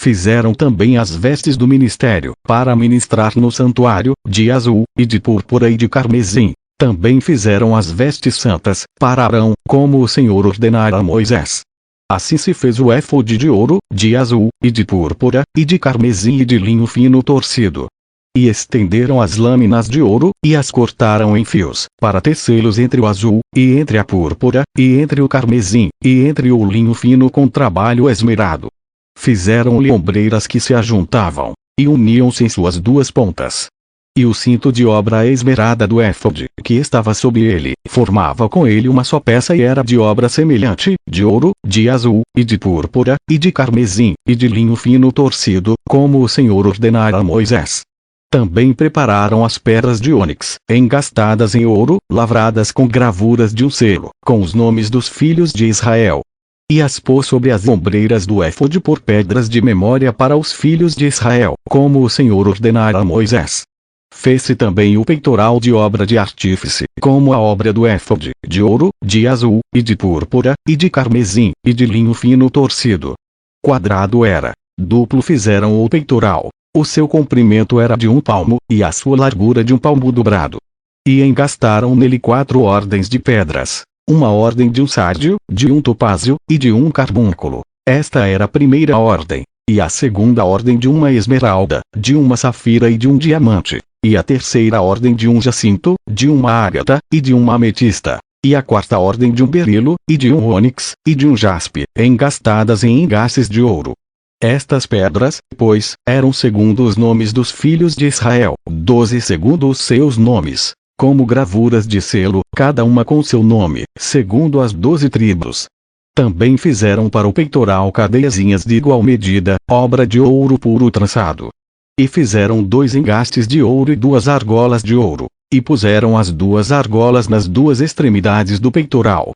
Fizeram também as vestes do ministério, para ministrar no santuário, de azul, e de púrpura e de carmesim. Também fizeram as vestes santas, para Arão, como o Senhor ordenara a Moisés. Assim se fez o éfode de ouro, de azul, e de púrpura, e de carmesim e de linho fino torcido. E estenderam as lâminas de ouro, e as cortaram em fios, para tecê-los entre o azul, e entre a púrpura, e entre o carmesim, e entre o linho fino com trabalho esmerado. Fizeram-lhe ombreiras que se ajuntavam, e uniam-se em suas duas pontas. E o cinto de obra esmerada do éfode, que estava sob ele, formava com ele uma só peça e era de obra semelhante, de ouro, de azul, e de púrpura, e de carmesim, e de linho fino torcido, como o Senhor ordenara a Moisés. Também prepararam as pedras de ônix, engastadas em ouro, lavradas com gravuras de um selo, com os nomes dos filhos de Israel. E as pôs sobre as ombreiras do éfode por pedras de memória para os filhos de Israel, como o Senhor ordenara a Moisés. Fez-se também o peitoral de obra de artífice, como a obra do éfode, de ouro, de azul, e de púrpura, e de carmesim, e de linho fino torcido. Quadrado era. Duplo fizeram o peitoral. O seu comprimento era de 1 palmo, e a sua largura de 1 palmo dobrado. E engastaram nele 4 ordens de pedras. Uma ordem de um sárdio, de um topázio, e de um carbúnculo. Esta era a primeira ordem. E a segunda ordem de uma esmeralda, de uma safira e de um diamante. E a terceira ordem de um jacinto, de uma ágata, e de uma ametista. E a quarta ordem de um berilo, e de um ônix, e de um jaspe, engastadas em engastes de ouro. Estas pedras, pois, eram segundo os nomes dos filhos de Israel, 12 segundo os seus nomes, como gravuras de selo, cada uma com seu nome, segundo as 12 tribos. Também fizeram para o peitoral cadeiazinhas de igual medida, obra de ouro puro trançado. E fizeram 2 engastes de ouro e 2 argolas de ouro, e puseram as 2 argolas nas 2 extremidades do peitoral.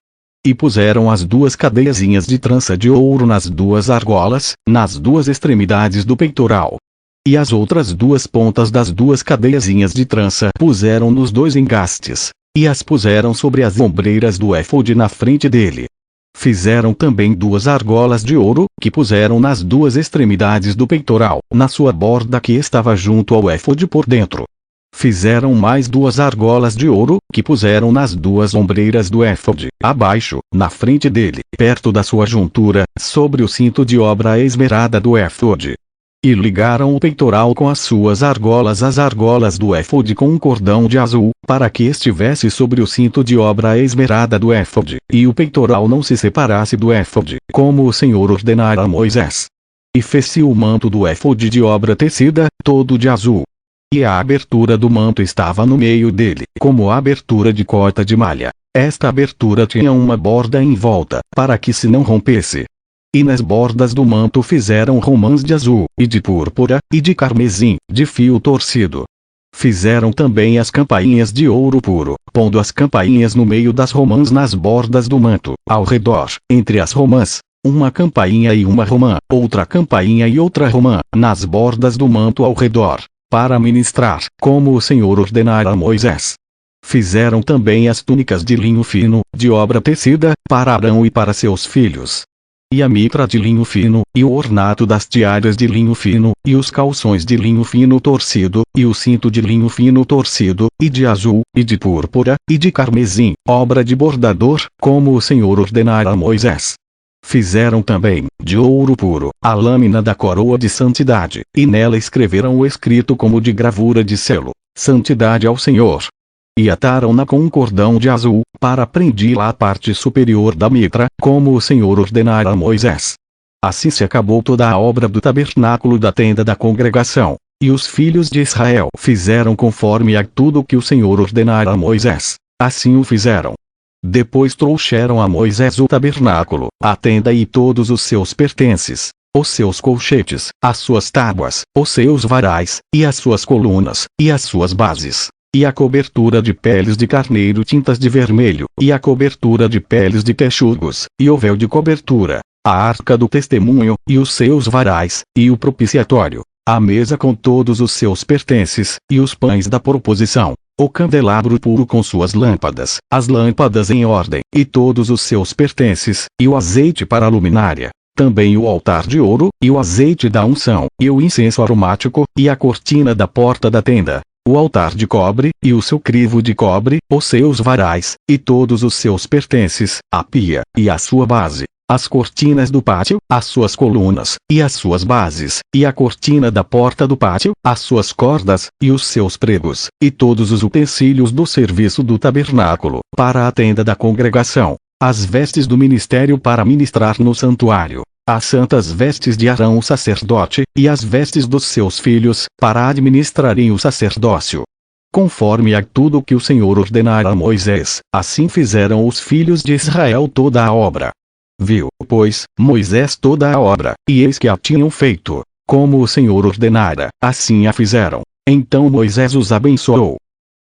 E puseram as 2 cadeiazinhas de trança de ouro nas 2 argolas, nas 2 extremidades do peitoral. E as outras 2 pontas das 2 cadeiazinhas de trança puseram nos 2 engastes, e as puseram sobre as ombreiras do éfode na frente dele. Fizeram também 2 argolas de ouro, que puseram nas 2 extremidades do peitoral, na sua borda que estava junto ao éfode por dentro. Fizeram mais 2 argolas de ouro, que puseram nas 2 ombreiras do éfode, abaixo, na frente dele, perto da sua juntura, sobre o cinto de obra esmerada do éfode. E ligaram o peitoral com as suas argolas às argolas do éfode com um cordão de azul, para que estivesse sobre o cinto de obra esmerada do éfode, e o peitoral não se separasse do éfode, como o Senhor ordenara a Moisés. E fez-se o manto do éfode de obra tecida, todo de azul. E a abertura do manto estava no meio dele, como a abertura de cota de malha. Esta abertura tinha uma borda em volta, para que se não rompesse. E nas bordas do manto fizeram romãs de azul, e de púrpura, e de carmesim, de fio torcido. Fizeram também as campainhas de ouro puro, pondo as campainhas no meio das romãs nas bordas do manto, ao redor, entre as romãs, uma campainha e uma romã, outra campainha e outra romã, nas bordas do manto ao redor, para ministrar, como o Senhor ordenara a Moisés. Fizeram também as túnicas de linho fino, de obra tecida, para Arão e para seus filhos. E a mitra de linho fino, e o ornato das tiaras de linho fino, e os calções de linho fino torcido, e o cinto de linho fino torcido, e de azul, e de púrpura, e de carmesim, obra de bordador, como o Senhor ordenara a Moisés. Fizeram também, de ouro puro, a lâmina da coroa de santidade, e nela escreveram o escrito como de gravura de selo, santidade ao Senhor. E ataram-na com um cordão de azul, para prendê-la à parte superior da mitra, como o Senhor ordenara a Moisés. Assim se acabou toda a obra do tabernáculo da tenda da congregação, e os filhos de Israel fizeram conforme a tudo que o Senhor ordenara a Moisés, assim o fizeram. Depois trouxeram a Moisés o tabernáculo, a tenda e todos os seus pertences, os seus colchetes, as suas tábuas, os seus varais, e as suas colunas, e as suas bases. E a cobertura de peles de carneiro tintas de vermelho, e a cobertura de peles de texugos, e o véu de cobertura, a arca do testemunho, e os seus varais, e o propiciatório, a mesa com todos os seus pertences, e os pães da proposição, o candelabro puro com suas lâmpadas, as lâmpadas em ordem, e todos os seus pertences, e o azeite para a luminária, também o altar de ouro, e o azeite da unção, e o incenso aromático, e a cortina da porta da tenda, o altar de cobre, e o seu crivo de cobre, os seus varais, e todos os seus pertences, a pia, e a sua base, as cortinas do pátio, as suas colunas, e as suas bases, e a cortina da porta do pátio, as suas cordas, e os seus pregos, e todos os utensílios do serviço do tabernáculo, para a tenda da congregação, as vestes do ministério para ministrar no santuário, as santas vestes de Arão o sacerdote, e as vestes dos seus filhos, para administrarem o sacerdócio. Conforme a tudo que o Senhor ordenara a Moisés, assim fizeram os filhos de Israel toda a obra. Viu, pois, Moisés toda a obra, e eis que a tinham feito, como o Senhor ordenara, assim a fizeram. Então Moisés os abençoou,